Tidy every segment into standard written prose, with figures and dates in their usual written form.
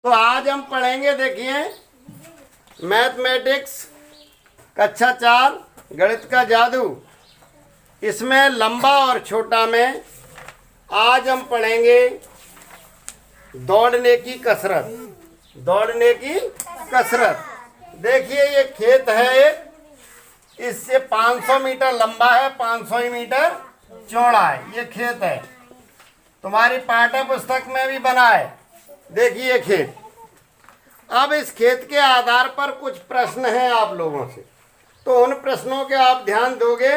तो आज हम पढ़ेंगे, देखिए, मैथमेटिक्स कक्षा 4 गणित का जादू। इसमें लंबा और छोटा में आज हम पढ़ेंगे दौड़ने की कसरत। दौड़ने की कसरत। देखिए, ये खेत है एक, इससे 500 मीटर लंबा है, 500 ही मीटर चौड़ा है। ये खेत है, तुम्हारी पाठ्य पुस्तक में भी बना है। देखिए खेत। अब इस खेत के आधार पर कुछ प्रश्न हैं आप लोगों से, तो उन प्रश्नों के आप ध्यान दोगे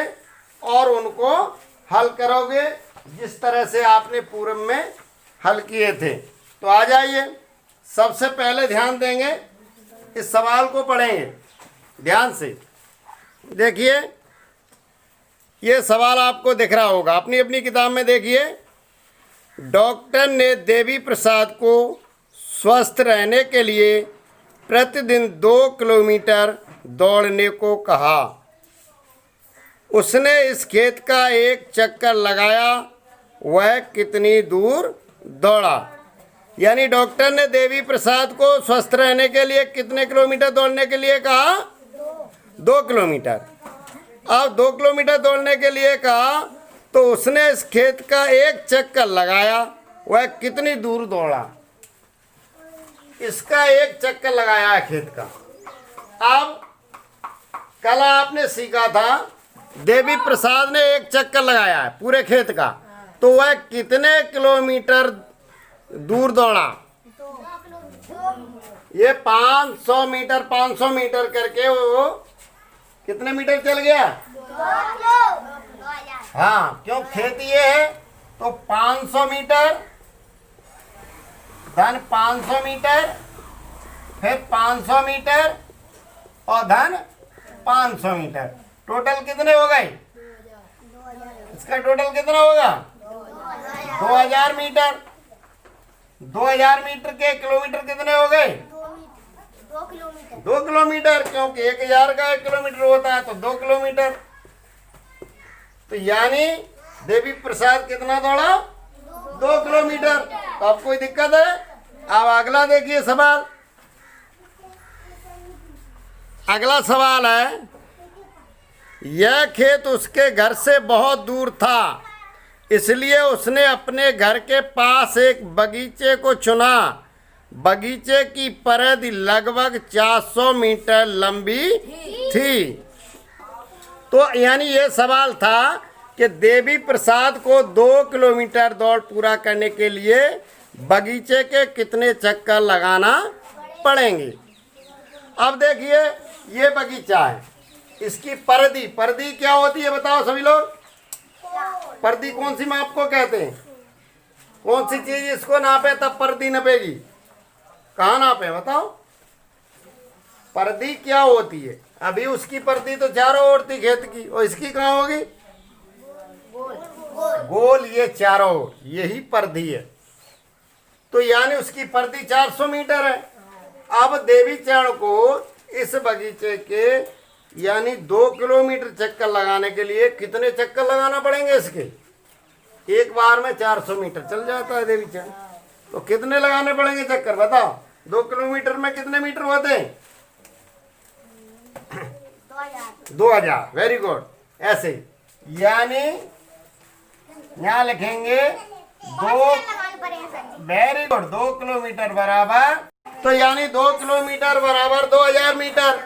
और उनको हल करोगे जिस तरह से आपने पूर्व में हल किए थे। तो आ जाइए, सबसे पहले ध्यान देंगे, इस सवाल को पढ़ेंगे ध्यान से। देखिए, ये सवाल आपको दिख रहा होगा, अपनी अपनी किताब में देखिए। डॉक्टर ने देवी प्रसाद को स्वस्थ रहने के लिए प्रतिदिन 2 किलोमीटर दौड़ने को कहा। उसने इस खेत का एक चक्कर लगाया, वह कितनी दूर दौड़ा? यानी डॉक्टर ने देवी प्रसाद को स्वस्थ रहने के लिए कितने किलोमीटर दौड़ने के लिए कहा? 2 किलोमीटर। अब 2 किलोमीटर दौड़ने के लिए कहा, तो उसने इस खेत का एक चक्कर लगाया, वह कितनी दूर दौड़ा? इसका एक चक्कर लगाया है खेत का। अब कल आपने सीखा था देवी प्रसाद ने एक चक्कर लगाया है पूरे खेत का, तो वह कितने किलोमीटर दूर दौड़ा? ये 500 मीटर करके वो कितने मीटर चल गया? हाँ, क्यों खेत ये है तो 500 मीटर धन 500 मीटर, फिर 500 मीटर और धन 500 मीटर। टोटल कितने हो गए? इसका टोटल कितना होगा? 2000 मीटर। 2000 मीटर के किलोमीटर कितने हो गए? 2 किलोमीटर, क्योंकि 1000 का 1 किलोमीटर होता है, तो 2 किलोमीटर। तो यानी देवी प्रसाद कितना दौड़ा? 2 किलोमीटर। तो अब कोई दिक्कत है? अब अगला देखिए सवाल। अगला सवाल है, यह खेत उसके घर से बहुत दूर था, इसलिए उसने अपने घर के पास एक बगीचे को चुना। बगीचे की परिधि लगभग 400 मीटर लंबी थी। तो यानी ये सवाल था कि देवी प्रसाद को 2 किलोमीटर दौड़ पूरा करने के लिए बगीचे के कितने चक्कर लगाना पड़ेंगे। अब देखिए, ये बगीचा है, इसकी परिधि क्या होती है बताओ सभी लोग? परिधि कौन सी माप को कहते हैं? कौन सी चीज इसको नापे तब परिधि नपेगी? कहाँ नापे बताओ? परिधि क्या होती है? अभी उसकी परिधि तो चारों ओर थी खेत की, और इसकी कहाँ होगी? गोल। ये चारों ओर, यही परिधि है। तो यानी उसकी परिधि 400 मीटर है। अब देवी चरण को इस बगीचे के यानी 2 किलोमीटर चक्कर लगाने के लिए कितने चक्कर लगाना पड़ेंगे इसके? एक बार में 400 मीटर चल जाता है देवी चरण, तो कितने लगाने पड़ेंगे चक्कर बताओ? 2 किलोमीटर में कितने मीटर होते हैं? 2000। Very good. ऐसे यानी यहाँ लिखेंगे 2, वेरी गुड, 2 किलोमीटर बराबर, तो यानी 2 किलोमीटर बराबर 2000 मीटर।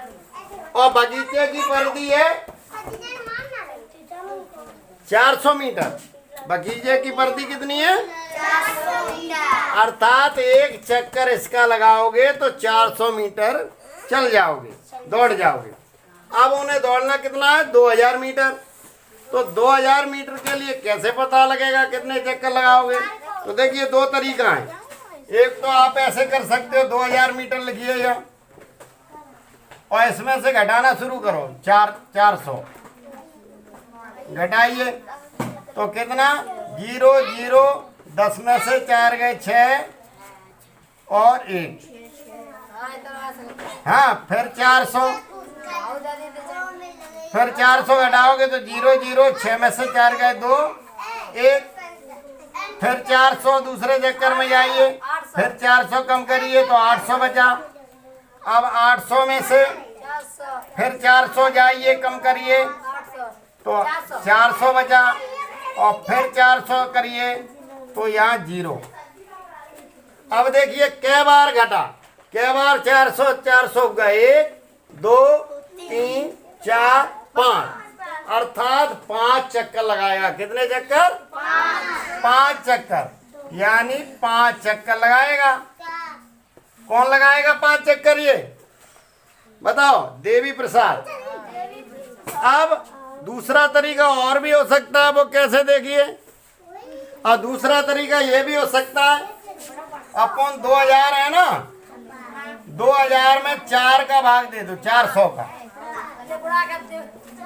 और बगीचे की परिधि है 400 मीटर। बगीचे की परिधि कितनी है? 400 मीटर। अर्थात एक चक्कर इसका लगाओगे तो 400 मीटर चल जाओगे, दौड़ जाओगे। अब उन्हें दौड़ना कितना है? 2000 मीटर। तो 2000 मीटर के लिए कैसे पता लगेगा कितने चक्कर लगाओगे? तो देखिए, 2 तरीका है। एक तो आप ऐसे कर सकते हो, 2000 मीटर लिखिएगा और इसमें से घटाना शुरू करो। 400 घटाइए तो कितना? 0 0, 10 में से 4 गए 6 और 1। हाँ, फिर 400, फिर 400 घटाओगे तो 0 0, 6 में से 4 गए 2 1, फिर 400 दूसरे चक्कर में जाइए फिर 400 कम करिए तो 800 बचा। अब 800 में से फिर 400 जाइए कम करिए तो 400 बचा, और फिर 400 करिए तो यहाँ 0। अब देखिए कै बार घटा, कै बार 400 400 का 1 2 3 4 5, अर्थात 5 चक्कर लगाएगा। कितने चक्कर? 5 चक्कर, यानी 5 चक्कर लगाएगा। कौन लगाएगा 5 चक्कर? ये बताओ, देवी प्रसाद। अब दूसरा तरीका और भी हो सकता है, वो कैसे देखिए। और दूसरा तरीका ये भी हो सकता है, अपन 2000 है ना, 2000 में 4 का भाग दे दो, 400 का,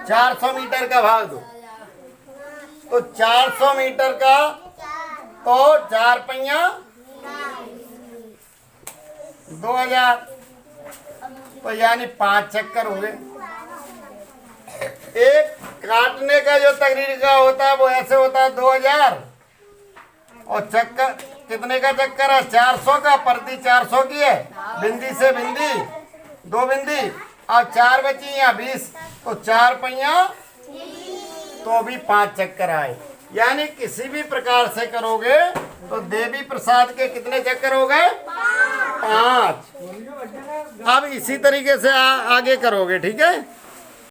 400 मीटर का भाग दो, तो 400 मीटर का तो 4 पहिया 2000, तो यानी 5 चक्कर हो गए। एक काटने का जो तरीका होता है वो ऐसे होता है 2000, और चक्कर कितने का चक्कर है? 400 का, प्रति 400 की है, बिंदी से बिंदी 2 बिंदी, अब 4 बची या 20, तो 4 पहिया तो भी 5 चक्कर आए। यानी किसी भी प्रकार से करोगे तो देवी प्रसाद के कितने चक्कर हो गए? 5। अब इसी तरीके से आगे करोगे, ठीक है।